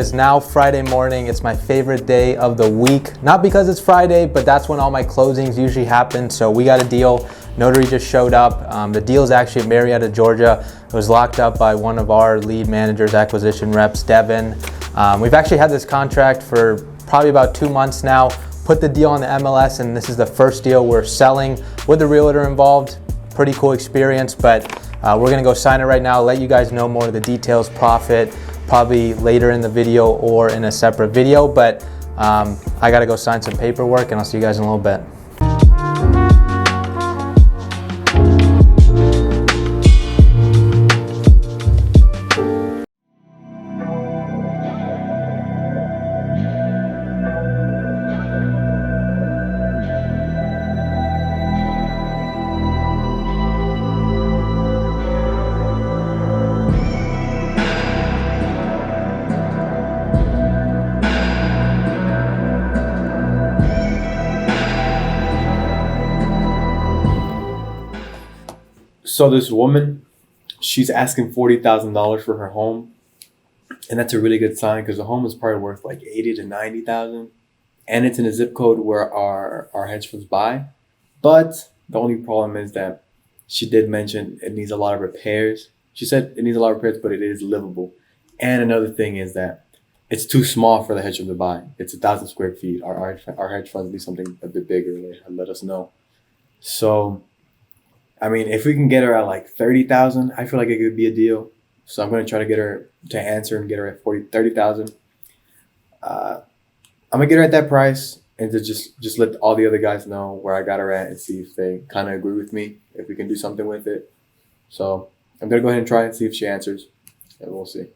It's now Friday morning. It's my favorite day of the week. Not because it's Friday, but that's when all my closings usually happen. So we got a deal. Notary just showed up. The deal is actually in Marietta, Georgia. It was locked up by one of our lead managers, acquisition reps, Devin. We've actually had this contract for probably about 2 months now. Put the deal on the MLS, and this is the first deal we're selling with the realtor involved. Pretty cool experience, but we're gonna go sign it right now, let you guys know more of the details, profit, probably later in the video or in a separate video, but I gotta go sign some paperwork and I'll see you guys in a little bit. So this woman, she's asking $40,000 for her home, and that's a really good sign because the home is probably worth like 80 to 90,000, and it's in a zip code where our hedge funds buy. But the only problem is that she did mention it needs a lot of repairs. She said it needs a lot of repairs, but it is livable. And another thing is that it's too small for the hedge fund to buy. It's 1,000 square feet. Our hedge funds need something a bit bigger. They let us know. So, I mean, if we can get her at like 30,000, I feel like it could be a deal. So I'm going to try to get her to answer and get her at 30,000. I'm going to get her at that price and to just let all the other guys know where I got her at and see if they kind of agree with me, if we can do something with it. So I'm going to go ahead and try and see if she answers, and we'll see.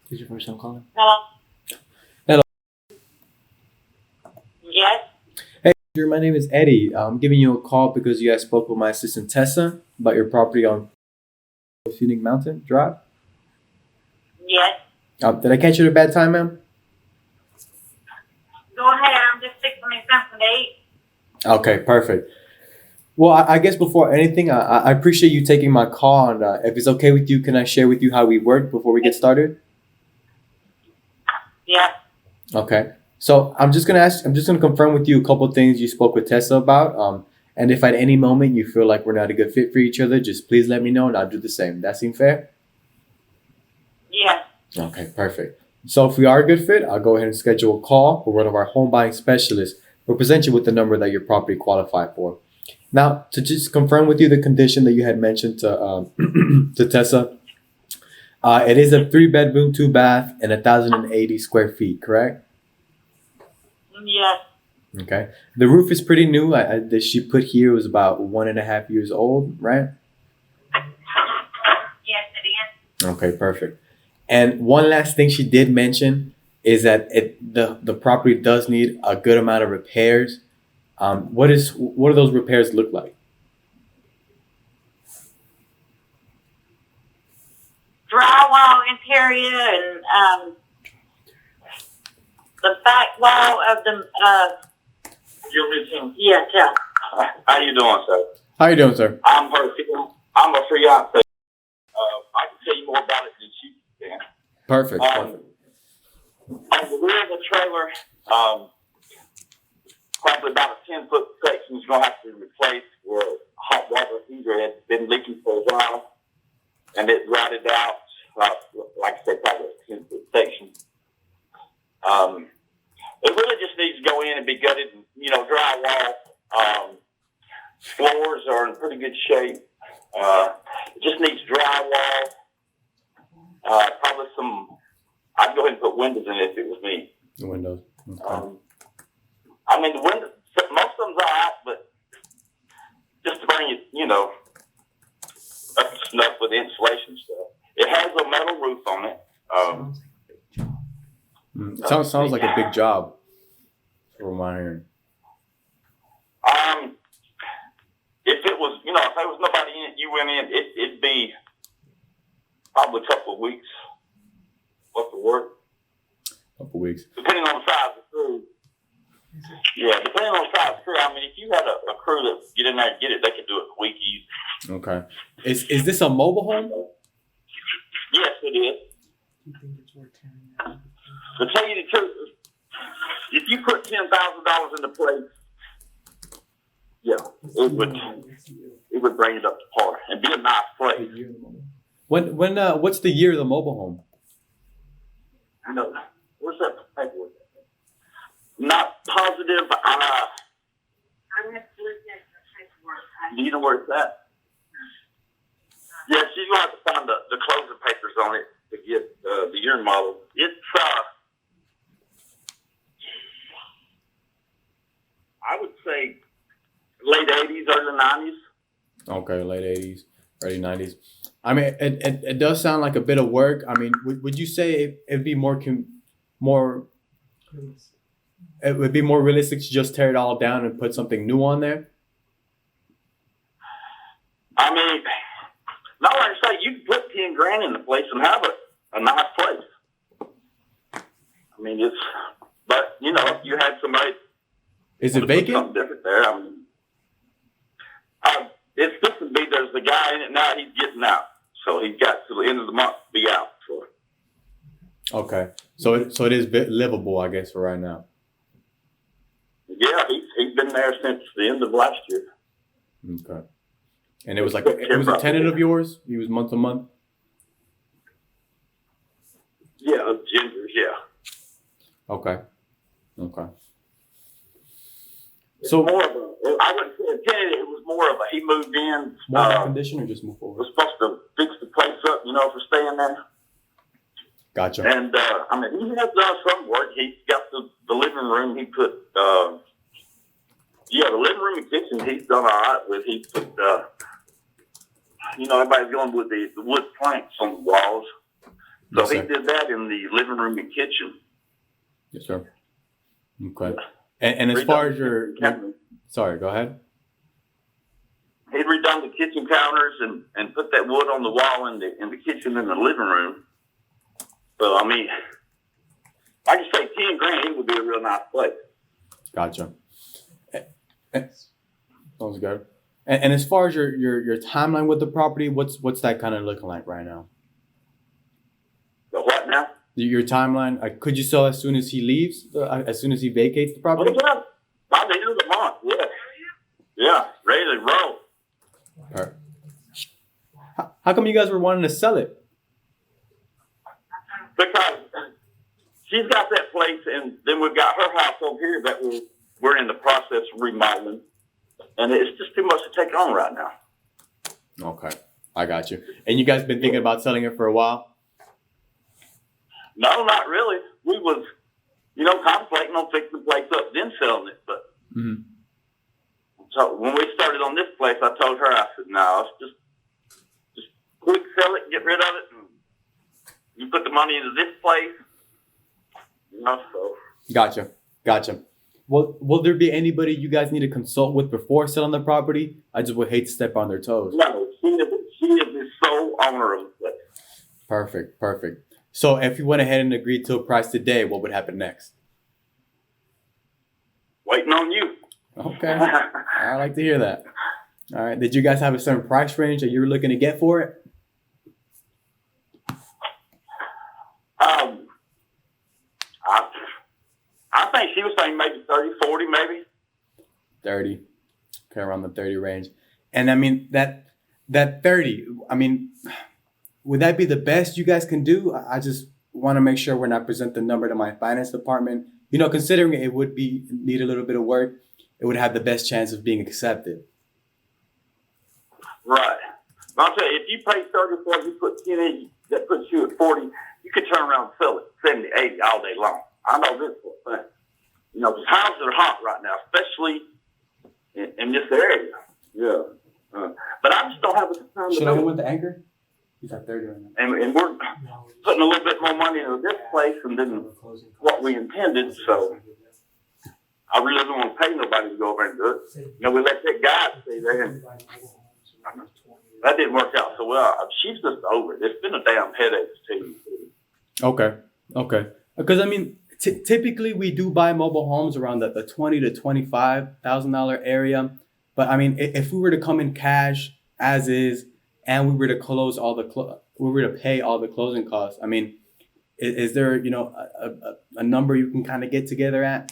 This is your first time calling? Hello. Hello. Yes. Hey, my name is Eddie. I'm giving you a call because you guys spoke with my assistant Tessa about your property on Phoenix Mountain Drive. Yes. Did I catch you at a bad time, ma'am? Go ahead. I'm just fixing me something to eat. Okay, perfect. Well, I guess before anything, I appreciate you taking my call. And if it's okay with you, can I share with you how we work before we get started? Yeah. Okay. So I'm just gonna confirm with you a couple of things you spoke with Tessa about. And if at any moment you feel like we're not a good fit for each other, just please let me know and I'll do the same. That seem fair? Yes. Okay, perfect. So if we are a good fit, I'll go ahead and schedule a call with one of our home buying specialists. We'll present you with the number that your property qualified for. Now, to just confirm with you the condition that you had mentioned to to Tessa, it is a 3-bedroom, 2-bath, and 1,080 square feet, correct? Yes. Okay. The roof is pretty new. That she put here was about 1.5 years old, right? Yes, it is. Okay, perfect. And one last thing she did mention is that the property does need a good amount of repairs. What do those repairs look like? Drywall interior and the back wall of the your routine. Yes, yeah. How you doing, sir? How you doing, sir? I'm a fiance. I can tell you more about it than she can. Perfect. On the rear of the trailer, probably about a 10-foot section is going to have to be replaced where a hot water heater had been leaking for a while, and it rotted out. Like I said, probably a 10-foot section. It really just needs to go in and be gutted, and, drywall. Floors are in pretty good shape. It just needs drywall. Probably I'd go ahead and put windows in it if it was me. The windows. Okay. I mean, the windows, most of them's all right, but just to bring it, up to snuff with the insulation stuff. It has a metal roof on it. Sounds like a big job. From my hearing. If it was, if there was nobody in it, you went in, it'd be probably a couple of weeks worth of work. Couple weeks. Depending on the size of the crew. Yeah, depending on the size of the crew. I mean, if you had a crew that get in there and get it, they could do it a week easy. Okay. Is this a mobile home? Yes, it is. Do you think it's worth tearing down? To tell you the truth, if you put $10,000 into place, yeah, it would bring it up to par and be a nice place. What's the year of the mobile home? I know. Where's that paperwork? Not positive. I'm going to look at the paperwork. Do you know where it's at? Yeah, she's going to have to find the closing papers on it to get the year model. It's I would say late 80s, early 90s. Okay, late 80s, early 90s. I mean, it does sound like a bit of work. I mean, would you say it'd be more it would be more realistic to just tear it all down and put something new on there? I mean, not like I say, you can put 10 grand in the place and have a nice place. I mean, but you know, if you had somebody. Is it vacant? Something different there. I mean, it's supposed to be. There's a guy in it now. He's getting out, so he's got to the end of the month to be out. So. Okay, so it is livable, I guess, for right now. Yeah, he's been there since the end of last year. Okay, and it was a tenant of yours. He was month to month. Yeah, Ginger's. Yeah. Okay. So more of I wouldn't say a tenant. It was more of he moved in. More condition or just move forward? Was supposed to fix the place up, you know, for staying there. Gotcha. And I mean, he has done some work. He's got the living room. He put the living room and kitchen. He's done all right with. He put you know, everybody's going with the wood planks on the walls. So Yes, he sir. did that in the living room and kitchen. Yes, sir. Okay. And as far as your sorry, go ahead. He'd redone the kitchen counters and put that wood on the wall in the kitchen and the living room. So I mean, I just say 10 grand, it would be a real nice place. Gotcha. Sounds good. And as far as your timeline with the property, what's that kind of looking like right now? So what now? Your timeline, could you sell as soon as he leaves, as soon as he vacates the property? Well, yeah, by the end of the month, yeah. Yeah, ready to roll. Perfect. How come you guys were wanting to sell it? Because she's got that place, and then we've got her house over here that we're in the process of remodeling, and it's just too much to take on right now. Okay, I got you. And you guys been thinking about selling it for a while? No, not really. We was, you know, contemplating on fixing the place up, then selling it. But so when we started on this place, I told her, I said, no, let's just quick sell it, get rid of it, and you put the money into this place. You know, so. Gotcha. Will there be anybody you guys need to consult with before selling the property? I just would hate to step on their toes. No, she is the sole owner of the place. Perfect. So if you went ahead and agreed to a price today, what would happen next? Waiting on you. Okay. I like to hear that. All right. Did you guys have a certain price range that you were looking to get for it? I think she was saying maybe 30, 40, maybe. 30. Okay, around the 30 range. And I mean, that 30, I mean, would that be the best you guys can do? I just want to make sure when I present the number to my finance department, you know, considering it would need a little bit of work, it would have the best chance of being accepted. Right. I'll tell you, if you pay 30 for it, you put 10 in, that puts you at 40, you could turn around and sell it 70, 80 all day long. I know this for a fact. You know, because houses are hot right now, especially in this area. Yeah. But I just don't have the time to Should I go with the anchor? He's at 30 right now. And we're putting a little bit more money into this place than what we intended, so I really don't want to pay nobody to go over and do it. You know, we let that guy stay there. And that didn't work out so well. She's just over it. It's been a damn headache too. Okay. Because I mean, typically we do buy mobile homes around the $20,000 to $25,000 area. But I mean, if we were to come in cash as is, and we were to close we were to pay all the closing costs, I mean, is there a number you can kind of get together at?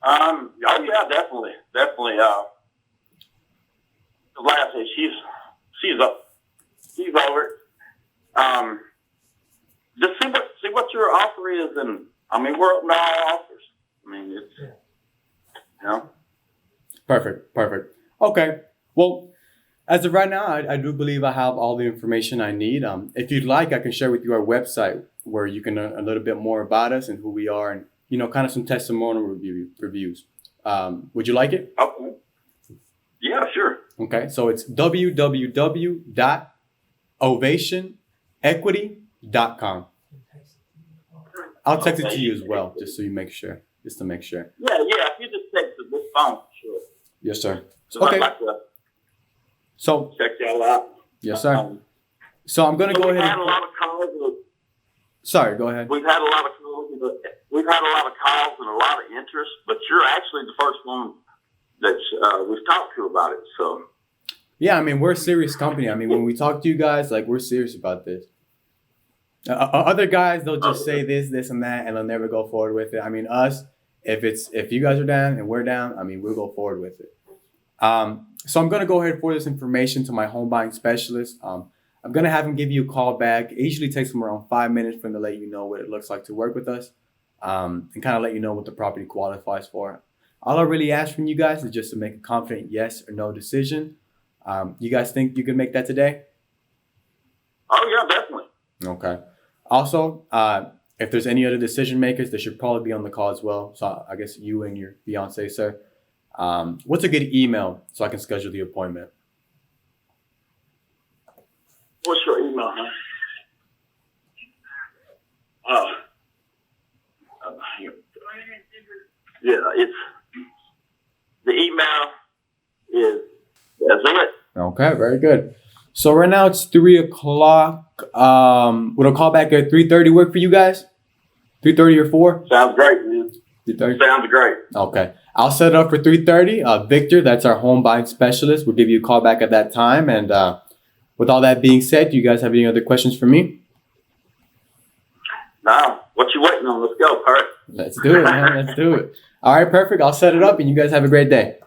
Oh yeah, definitely. Like I said, she's over it. Just see what your offer is, and I mean, we're open to all offers. I mean, it's Perfect. Okay. Well, as of right now, I do believe I have all the information I need. If you'd like, I can share with you our website where you can learn a little bit more about us and who we are, and kind of some testimonial reviews. Would you like it? okay. Yeah, sure. Okay. So it's www.ovationequity.com. I'll text it to you as well, just to make sure. Yeah. If you just text it this phone, sure. Yes, sir. So Okay. I'd like to So, check y'all out. yes, sir. So I'm gonna go We've ahead. had a lot of calls. Sorry, go ahead. We've had a lot of calls. We've had a lot of calls and a lot of interest, but you're actually the first one that we've talked to about it. So. Yeah, I mean, we're a serious company. I mean, when we talk to you guys, like, we're serious about this. Other guys, they'll just say this, and that, and they'll never go forward with it. I mean, us, if you guys are down and we're down, I mean, we'll go forward with it. So I'm gonna go ahead and forward this information to my home buying specialist. I'm gonna have him give you a call back. It usually takes him around 5 minutes for him to let you know what it looks like to work with us, and kind of let you know what the property qualifies for. All I really ask from you guys is just to make a confident yes or no decision. You guys think you can make that today? Oh yeah, definitely. Okay. Also, if there's any other decision makers, they should probably be on the call as well. So I guess you and your fiance, sir. What's a good email so I can schedule the appointment? What's your email, huh? It's the email is that's it. Okay, very good. So right now it's 3:00. Would a call back at 3:30 work for you guys? 3:30 or 4? Sounds great, man. 3:30. Sounds great. Okay, I'll set it up for 3:30. Victor, that's our home buying specialist. We'll give you a call back at that time. And with all that being said, do you guys have any other questions for me? Now, what you waiting on? Let's go, Kurt. Let's do it, man. Let's do it. All right, perfect. I'll set it up, and you guys have a great day.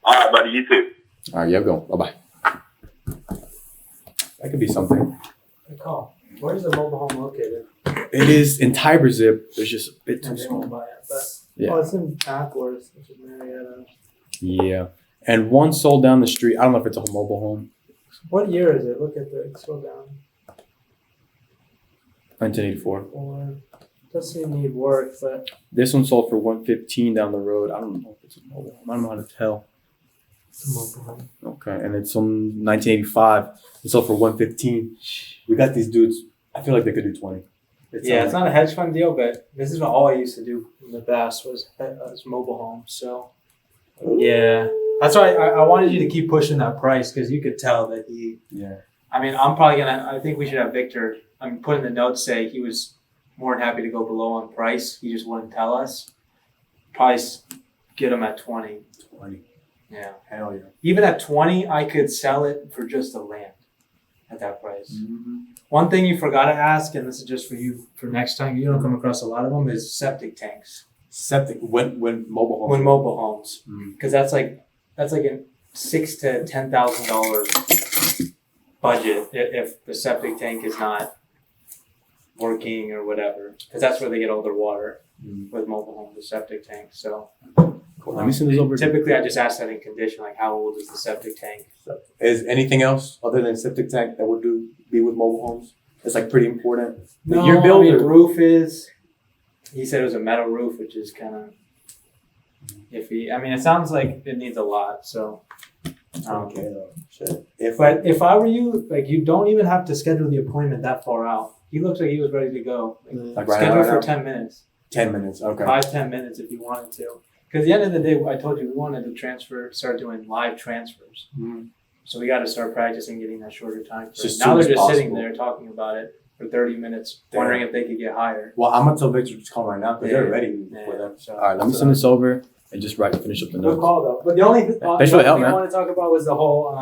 All right, buddy. You too. All right, you have a good one. Bye-bye. That could be something. Good call. Where's the mobile home located? It is in Tiberzip. It's just a bit too They won't small. buy it, but Yeah. it's in Ackworth, which is Marietta. Yeah. And one sold down the street. I don't know if it's a mobile home. What year is it? Look at the scroll down. 1984. Or does seem to need work, but This one sold for 115 down the road. I don't know if it's a mobile home. I don't know how to tell. it's a mobile home. Okay. And it's from 1985. It sold for 115. We got these dudes. I feel like they could do 20. It's not a hedge fund deal, but this is all I used to do in the past was mobile homes. So yeah, that's why I wanted you to keep pushing that price because you could tell that he. Yeah. I mean, I think we should have Victor. Put in the notes say he was more than happy to go below on price. He just wouldn't tell us. Probably get him at 20. 20. Yeah. Hell yeah. Even at 20, I could sell it for just the land at that price. Mm-hmm. One thing you forgot to ask, and this is just for you for next time, you don't come across a lot of them, is septic tanks. Septic. When mobile homes. When mobile homes. Mhm. Because that's like a $6,000 to $10,000 budget if the septic tank is not working or whatever. Because that's where they get all their water with mobile homes, the septic tank. So Cool. Let me send this over. typically I just ask that in condition, like how old is the septic tank? Is anything else other than septic tank that would be with mobile homes? It's like pretty important. No, Your builder. roof is. He said it was a metal roof, which is kind of iffy. I mean, it sounds like it needs a lot. So, Okay. Shit. but if I were you, like, you don't even have to schedule the appointment that far out. He looks like he was ready to go. Like right Schedule now, for 10 minutes, 10 minutes. Okay. 5-10 minutes if you wanted to. Because at the end of the day, I told you we wanted to start doing live transfers. Mm-hmm. So we got to start practicing getting that shorter time. Just Now they're soon as just sitting possible. there talking about it for 30 minutes, Damn. wondering if they could get higher. Well, I'm gonna tell Victor to call right now because they're ready for them. All right, let me send this over and just finish up the Good notes. call though. But the only thing Thanks for the help, I man. want to talk about was the whole.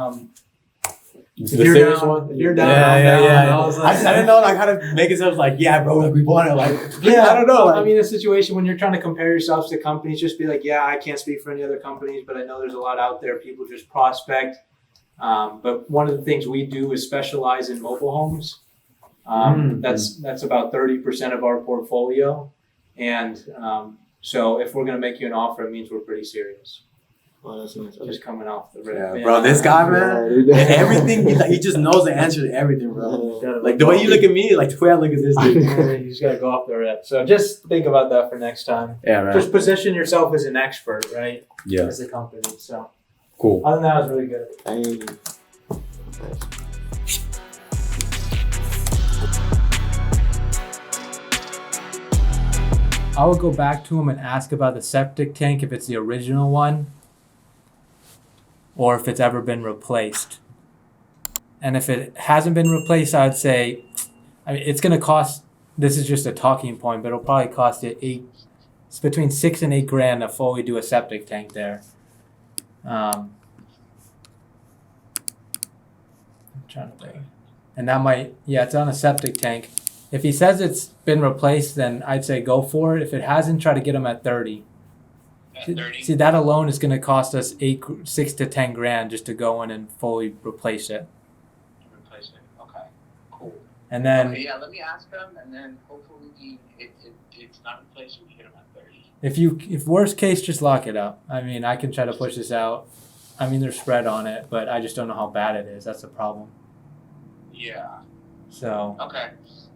The If you're serious down, one? if you're down, Yeah, I'm yeah, down. yeah. I was like- I didn't know like how to make it sound like, yeah, bro, like we want it. Like, Yeah, I don't know. Well, Like, I mean, a situation when you're trying to compare yourselves to companies, just be like, yeah, I can't speak for any other companies, but I know there's a lot out there. People just prospect. But one of the things we do is specialize in mobile homes. That's about 30% of our portfolio, and so if we're gonna make you an offer, it means we're pretty serious. Well, that's nice. Just coming off the rip. yeah, bro, this guy, man, and everything, he just knows the answer to everything, bro. Like the way you look at me, like the way I look at this dude. You just gotta go off the rip. So just think about that for next time. Yeah, man. Just position yourself as an expert, right? Yeah, As a company. So cool. other than that, it was really good. Nice. I would go back to him and ask about the septic tank, if it's the original one or if it's ever been replaced. And if it hasn't been replaced, I'd say, I mean, it's going to cost, this is just a talking point, but it'll probably cost you it's between $6,000 and $8,000 to fully do a septic tank there. I'm trying to think. And that might, yeah, it's on a septic tank. If he says it's been replaced, then I'd say go for it. If it hasn't, try to get him at 30. At 30? See, that alone is going to cost us $6,000 to $10,000 just to go in and fully replace it. Replace it. Okay. Cool. And then Okay, yeah, let me ask them, and then hopefully it's not replaced, we hit them at 30. if worst case, just lock it up. I mean, I can try to push this out. I mean, there's spread on it, but I just don't know how bad it is. That's the problem. Yeah. So, Okay.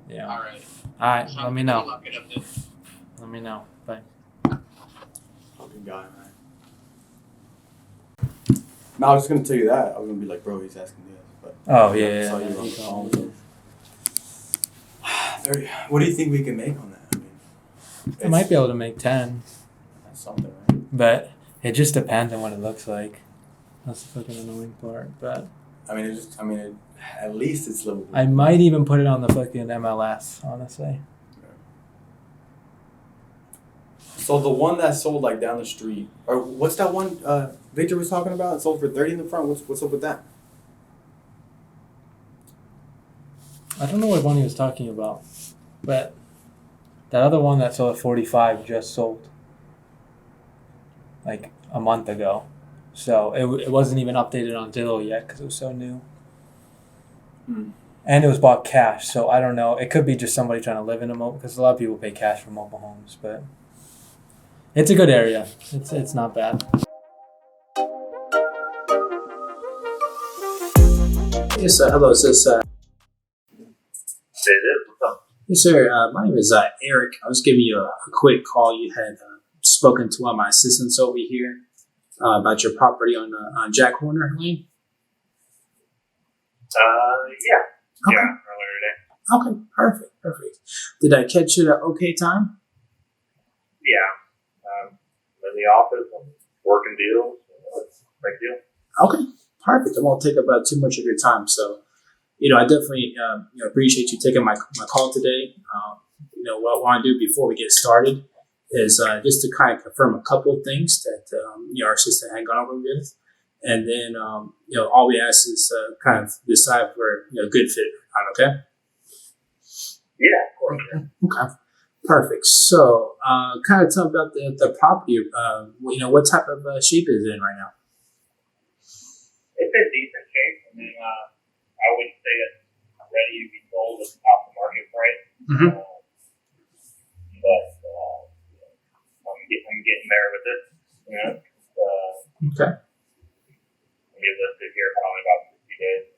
yeah. All right. All right, So let me know. Lock it up then. Let me know. Bye. Fucking guy, man. No, I was just gonna tell you that. I was gonna be like, bro, he's asking this, but Oh, I yeah, saw yeah. you on the phone. What do you think we can make on that? I mean, I might be able to make 10, That's something, right? but it just depends on what it looks like. That's the fucking annoying part, but at least it's livable. I might even put it on the fucking MLS, honestly. So the one that sold like down the street, or what's that one Victor was talking about? It sold for 30 in the front. What's up with that? I don't know what one he was talking about, but that other one that sold at 45 just sold like a month ago. So it wasn't even updated on Zillow yet because it was so new. And it was bought cash, so I don't know. It could be just somebody trying to live in a mobile, because a lot of people pay cash for mobile homes, but it's a good area. It's not bad. Yes, hello. Is this? Say this. What's up? Yes, sir. My name is Eric. I was giving you a quick call. You had spoken to one of my assistants over here about your property on Jack Horner Lane. Yeah. Okay. Yeah, earlier today. Okay, perfect. Did I catch you at an okay time? Yeah. I'm in the office. I'm working deals. It's a big deal. Okay, perfect. I won't take up too much of your time. So, I definitely appreciate you taking my call today. What I want to do before we get started is just to kind of confirm a couple of things that our assistant had gone over with. And then, all we ask is kind of decide if we're a good fit or not, okay? Yeah, of course. Okay, perfect. So, kind of tell me about the property. What type of shape is it in right now? It's in decent shape. I mean, I would say it's ready to be sold at the top of the market price. Mm-hmm. But I'm getting there with it. Okay. Be listed here probably about 60 days.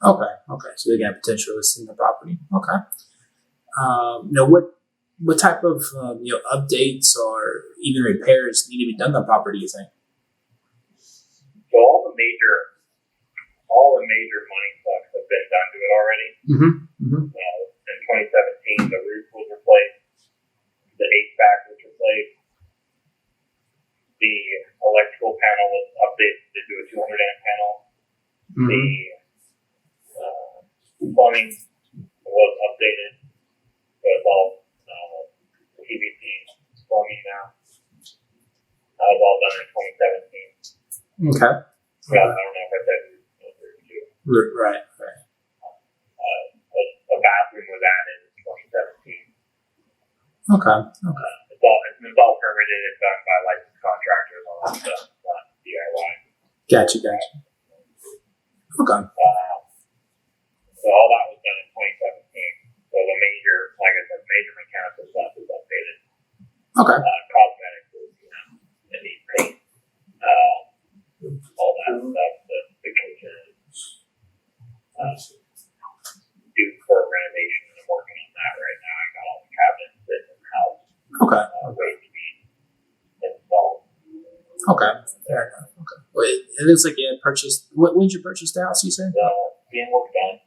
Okay. So they got potential listing the property. Okay. What type of updates or even repairs need to be done on the property, you think? So all the major money sucks have been done to it already. Mm-hmm. In 2017, the roof was replaced, the HVAC was replaced, Plumbing was updated, so it's all PVC plumbing now. That was all done in 2017. Okay. Yeah, I don't know if I said it. Right. A bathroom was added in 2017. Okay. It's all permitted. It's done by licensed contractors, all that stuff. It's not DIY. Gotcha. Okay. So all that was done in 2017. So the major, like I said, major mechanical stuff is updated. Okay. Cosmetics, it needs paint, all that stuff. The kitchen, due for renovation, and I'm working on that right now. I got all the cabinets sitting in the house. Okay. Waiting to be installed. Okay. Fair enough. Okay. Wait, it looks like you had purchased. When did you purchase the house? You said. Being worked on.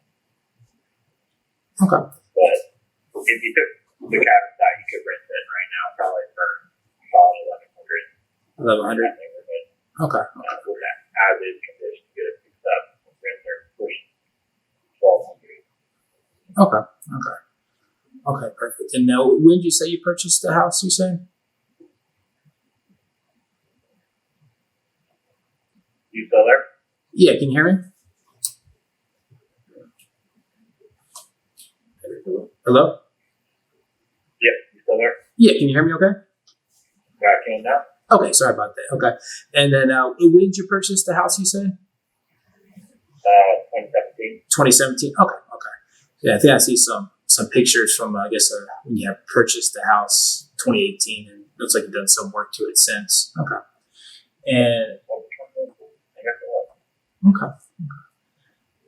Okay. But if you took the cabinets out, you could rent it right now, probably for about 1,100. 1,100. Okay. With that as is condition, get it fixed up, rent there, push 1,200. Okay. Perfect. And now, when did you say you purchased the house? You said. You still there? Yeah. Can you hear me? Hello. Yep, you still there? Yeah. Can you hear me? Okay. Back in now? Okay. Sorry about that. Okay. And then, when did you purchase the house? You said. 2017. 2017. Okay. Yeah, I think I see some pictures from I guess when you have purchased the house 2018, and looks like you've done some work to it since. Okay. And okay.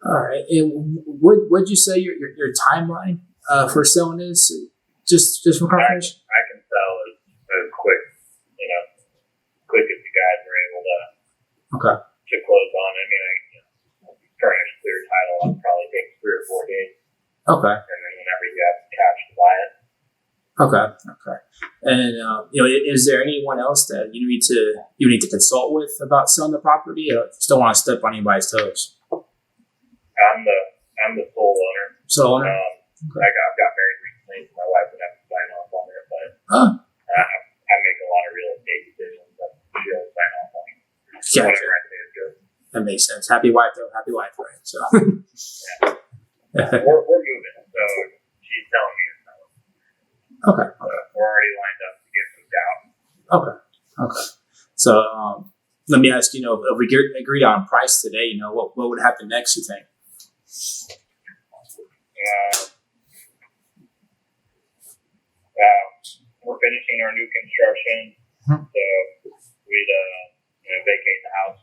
All right. And what'd you say your timeline for selling is? Just for confirmation. I can sell as quick, quick as you guys are able to close on. I mean, furnish, clear title, it'll probably take 3 or 4 days. Okay. And then whenever you have cash to buy it. Okay. And is there anyone else that you need to consult with about selling the property? Or just don't want to step on anybody's toes. I'm the sole owner. Sole owner. Okay. I got married recently, so my wife would have to sign off on it, but I make a lot of real estate decisions that she'll sign off on. Gotcha. Whatever I say is good. That makes sense. Happy wife, though. Happy wife, right? So. We're moving, so she's telling me to sell it. Okay. We're already lined up to get moved out. Okay. So let me ask you, if we agreed on price today, what would happen next? You think? We're finishing our new construction, so we'd vacate the house,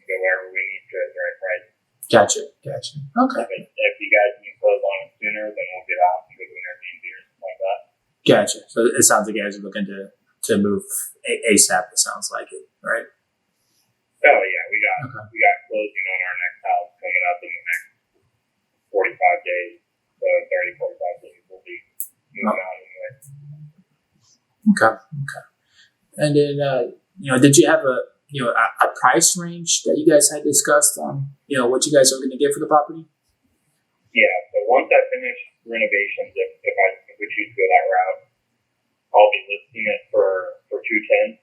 go wherever we need to at the right price. Gotcha. Okay. If you guys can close on it sooner, then we'll get out and go to an Airbnb or something like that. Gotcha. So it sounds like you guys are looking to move ASAP. It sounds like it, right? Oh yeah, we got closing on our next house coming up in the next 45 days. So 30, 45 days we'll be moving out anyway. Okay. And then did you have a price range that you guys had discussed on what you guys are going to get for the property? Yeah. So once I finish renovations, if we choose to go that route, I'll be listing it for 210.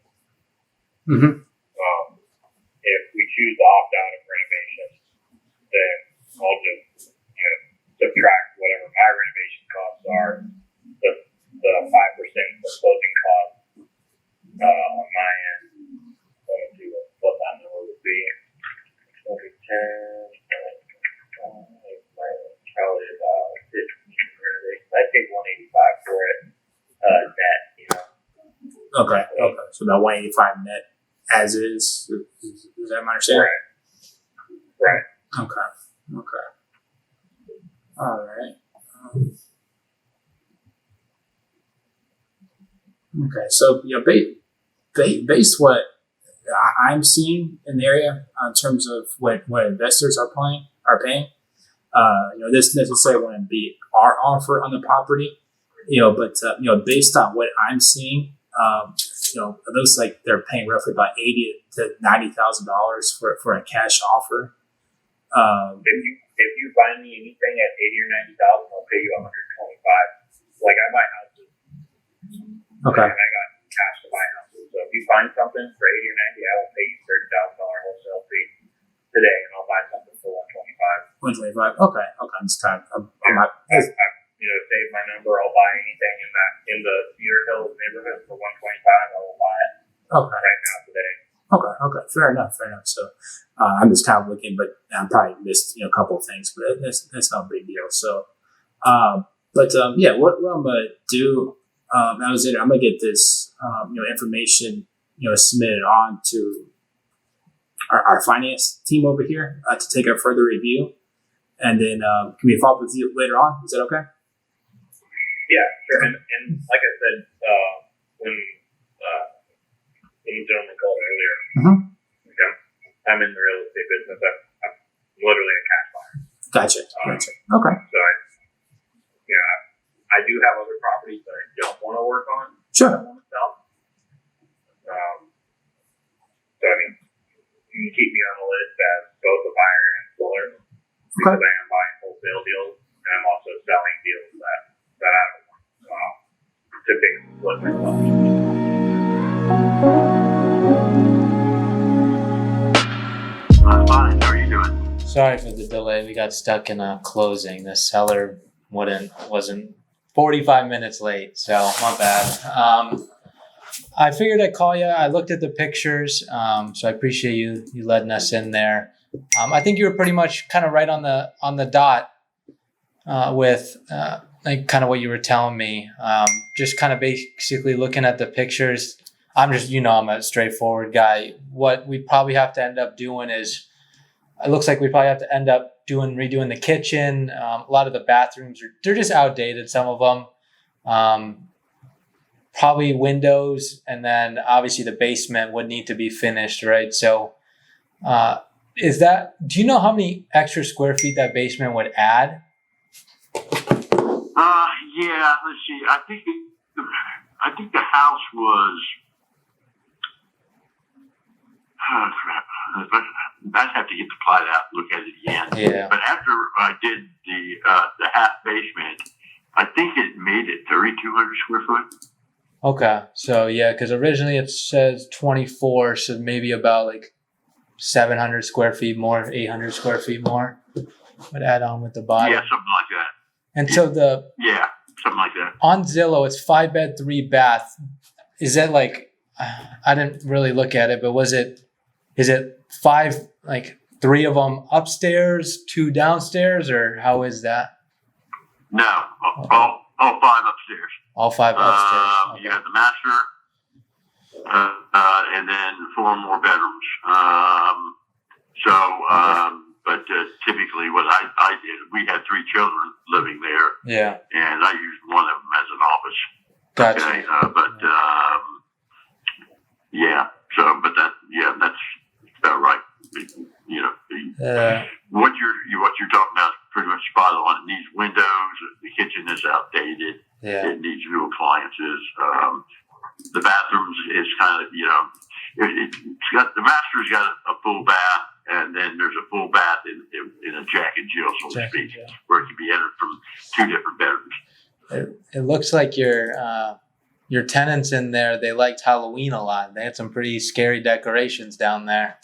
Mm-hmm. If we choose to opt out of renovations, then I'll just subtract whatever my renovation costs are, the 5% for closing costs on my end. So let's see what that number would be. 10, probably about 15 renovations. I'd take 185 for it net. Okay. So about 185 net as is. Is that my understanding? Right. Okay. All right. Okay. So based what I'm seeing in the area in terms of what investors are paying. This necessarily wouldn't be our offer on the property, but based on what I'm seeing, it looks like they're paying roughly about $80,000 to $90,000 for a cash offer. If you find me anything at 80 or 90,000, I'll pay you 125. Like I buy houses, Okay. and I got cash to buy houses. So if you find something for 80 or 90, I will pay you $30,000 wholesale fee today, and I'll buy something for 125. 125. Okay. Okay. I'm just kind of. I'm not. Save my number. I'll buy anything in the Cedar Hills neighborhood for 125. I will buy it Okay. right now today. Okay. Okay. Fair enough. Fair enough. So I'm just kind of looking, but I probably missed a couple of things, but that's not a big deal. So, yeah, what I'm gonna do, I'm gonna get this information submitted on to our finance team over here to take a further review, and then can we follow up with you later on? Is that okay? Yeah, sure. And like I said, when the gentleman called earlier, I'm in the real estate business. I'm literally a cash buyer. Gotcha. Okay. So I do have other properties that I don't want to work on. Sure. I want to sell. So I mean, you can keep me on the list as both a buyer and seller because I am buying wholesale deals and I'm also selling deals that I don't want to pick and split myself. I'm fine. How are you doing? Sorry for the delay. We got stuck in a closing. The seller wasn't 45 minutes late, so my bad. I figured I'd call you. I looked at the pictures, so I appreciate you letting us in there. I think you were pretty much kind of right on the dot with like kind of what you were telling me. Just kind of basically looking at the pictures. I'm a straightforward guy. What we probably have to end up doing is, it looks like we probably have to end up redoing the kitchen. A lot of the bathrooms they're just outdated. Some of them. Probably windows, and then obviously the basement would need to be finished, right? So, do you know how many extra square feet that basement would add? Yeah. Let's see. I think the house was. I'd have to get the plat out and look at it again. Yeah. But after I did the half basement, I think it made it 3,200 square foot. Okay, so yeah, because originally it says 24, so maybe about like 700 square feet more, 800 square feet more would add on with the bottom. Yeah, something like that. And so something like that. On Zillow, it's 5 bed, 3 bath. Is that like, I didn't really look at it, but is it 5, like 3 of them upstairs, 2 downstairs, or how is that? No, all 5 upstairs. All 5 upstairs. Okay. You got the master, and then 4 more bedrooms. But typically what I did, we had 3 children living there. Yeah. And I used one of them as an office. Gotcha. Okay. That's about right. What you're talking about is pretty much spot on. It needs windows. The kitchen is outdated. Yeah. It needs new appliances. The bathrooms is kind of, the master's got a full bath, and then there's a full bath in a Jack and Jill, so to speak, where it can be entered from 2 different bedrooms. It looks like your tenants in there, they liked Halloween a lot. They had some pretty scary decorations down there.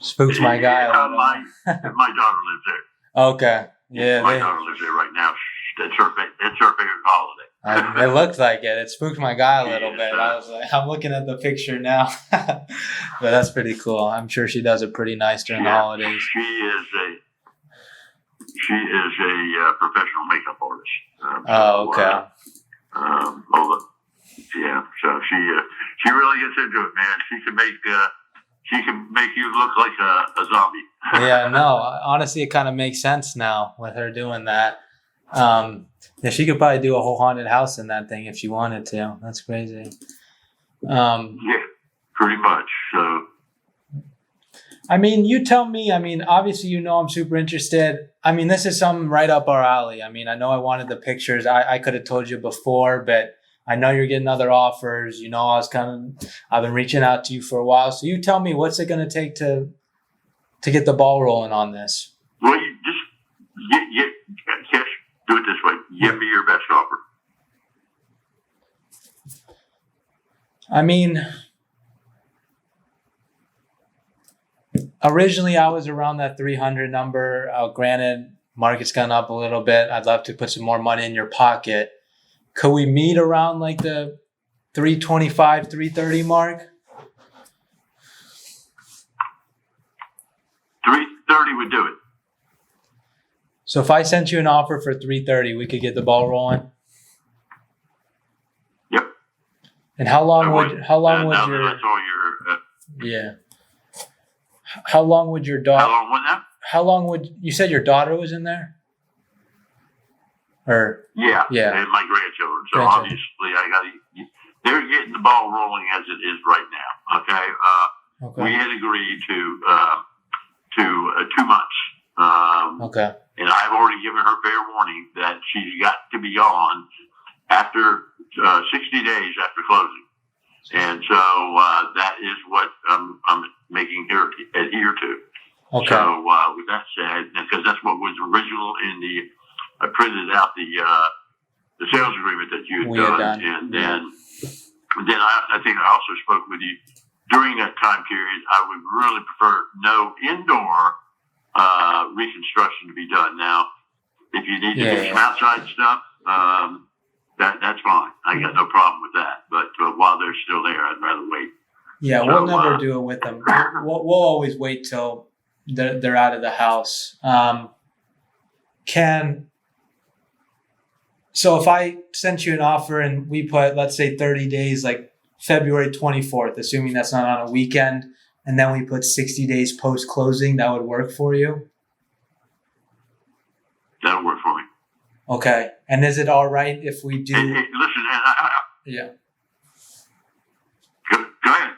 Spooks my guy a little. My daughter lives there. Okay. Yeah. My daughter lives there right now. It's her favorite holiday. It looked like it. It spooked my guy a little bit. I was like, I'm looking at the picture now. But that's pretty cool. I'm sure she does it pretty nice during the holidays. She is a professional makeup artist. Okay. So she really gets into it, man. She can make you look like a zombie. Yeah, no, honestly, it kind of makes sense now with her doing that. Yeah, she could probably do a whole haunted house in that thing if she wanted to. That's crazy. Yeah, pretty much. So, I mean, you tell me. I mean, obviously, I'm super interested. I mean, this is something right up our alley. I mean, I know I wanted the pictures. I could have told you before, but I know you're getting other offers. I've been reaching out to you for a while. So you tell me, what's it going to take to get the ball rolling on this? I mean, originally I was around that 300 number. Granted, market's gone up a little bit. I'd love to put some more money in your pocket. Could we meet around like the 325, 330 mark? 330 would do it. So if I sent you an offer for 330, we could get the ball rolling. Yep. And how long I would now your that I saw your yeah? How long would your how daughter? long was that? How long would you said your daughter was in there? Or Yeah, Yeah. and my grandchildren. So Grandchildren. obviously, they're getting the ball rolling as it is right now. Okay, okay, we had agreed to 2 months, okay, and I've already given her fair warning that she's got to be on after 60 days after closing, and so that is what I'm making her adhere to. okay, So with that said, because that's what was original in the, I printed out the sales agreement that you We had had done, done, and yeah. then I think I also spoke with you during that time period. I would really prefer no indoor reconstruction to be done. Now, if you need to do some outside stuff, that's fine. I got no problem with that. But while they're still there, I'd rather wait. Yeah, So, we'll never do it with them. We'll always wait till they're out of the house. So if I sent you an offer and we put, let's say 30 days, like February 24th, assuming that's not on a weekend, and then we put 60 days post closing, that would work for you? That'll work for me. Okay. And is it all right if we do? Hey, listen, Yeah. go ahead.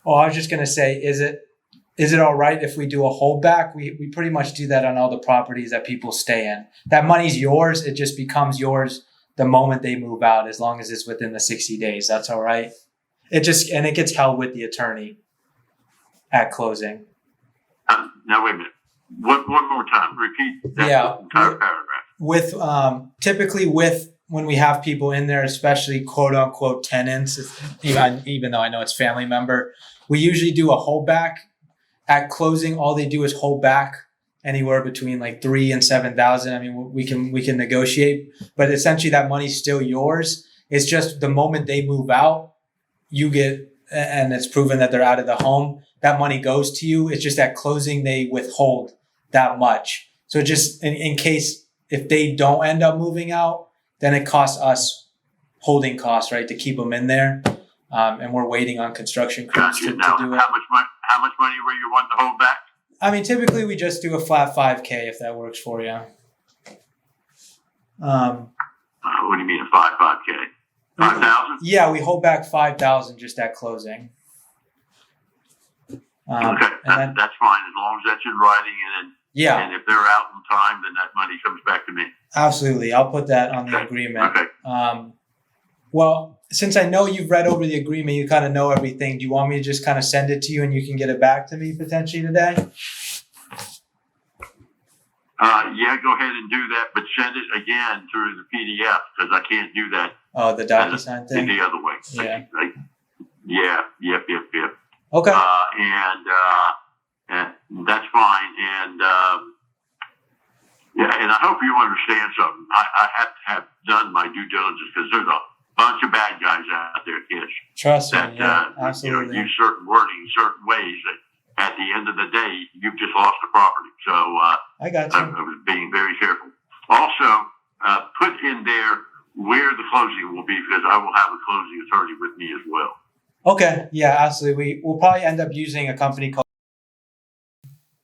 Oh, I was just gonna say, is it all right if we do a holdback? We pretty much do that on all the properties that people stay in. That money's yours. It just becomes yours the moment they move out, as long as it's within the 60 days. That's all right. It gets held with the attorney at closing. Now wait a minute. One more time. Repeat that Yeah. entire paragraph. With typically with when we have people in there, especially quote unquote tenants, even though I know it's family member, we usually do a holdback. At closing, all they do is hold back anywhere between like 3,000 and 7,000. I mean, we can negotiate, but essentially that money's still yours. It's just the moment they move out, you get, and it's proven that they're out of the home, that money goes to you. It's just at closing they withhold that much. So just in case if they don't end up moving out, then it costs us holding costs, right, to keep them in there. And we're waiting on construction crews to Now, do it. how much money were you wanting to hold back? I mean, typically we just do a flat 5K if that works for you. What do you mean a 5K? 5,000? Yeah, we hold back 5,000 just at closing. Okay, And then, that's fine as long as that's in writing, and yeah, if they're out in time, then that money comes back to me. absolutely. I'll put that on the Okay. agreement. Okay. Well, since I know you've read over the agreement, you kind of know everything. Do you want me to just kind of send it to you and you can get it back to me potentially today? Yeah, go ahead and do that, but send it again through the PDF because I can't do that Oh, the DocuSign thing? the other way. Yeah. Yep. Okay. And that's fine. And and I hope you understand something. I have to have done my due diligence because there's a bunch of bad guys out there, kids, Trust me. that Yeah, absolutely. use certain wording, certain ways that at the end of the day you've just lost the property. So I got I you. was being very careful. Also, put in there where the closing will be because I will have a closing attorney with me as well. Okay. Yeah, absolutely. We'll probably end up using a company called.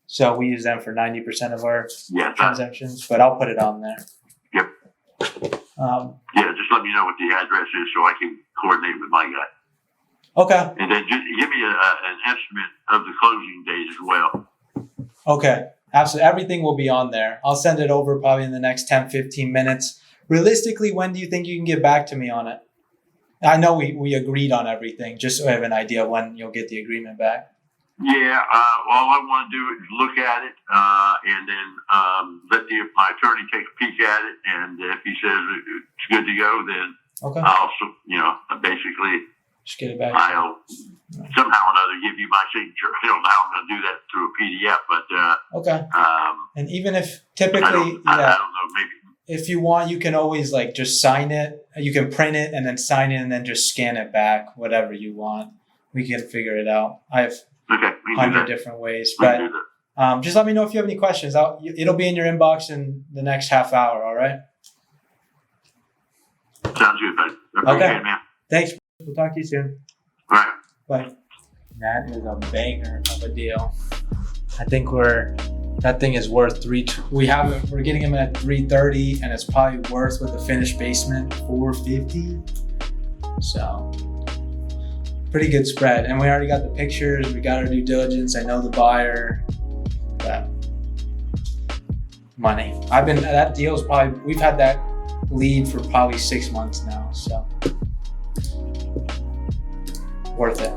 So we use them for 90% of our transactions, but I'll put it on there. Yep. Just let me know what the address is so I can coordinate with my guy. Okay. And then just give me an estimate of the closing date as well. Okay. Absolutely. Everything will be on there. I'll send it over probably in the next 10, 15 minutes. Realistically, when do you think you can get back to me on it? I know we agreed on everything, just so I have an idea of when you'll get the agreement back. Yeah, all I want to do is look at it and then let my attorney take a peek at it. And if he says it's good to go, then Okay. I'll, basically Just get it back. I'll somehow or another give you my signature. I don't know how I'm going to do that through a PDF, but Okay. And even if I don't know, maybe. if you want, you can always like just sign it. You can print it and then sign it and then just scan it back, whatever you want. We can figure it out. I have Okay, 100 different ways, We but can do that. just let me know if you have any questions. It'll be in your inbox in the next half hour. All right. Sounds good, buddy. Appreciate Okay. it, man. Thanks. We'll talk to you soon. All right. Bye. That is a banger of a deal. I think that thing is worth we're getting them at 330 and it's probably worth with the finished basement 450. So pretty good spread. And we already got the pictures, we got our due diligence. I know the buyer. But money. That deal's probably, we've had that lead for probably 6 months now. So worth it.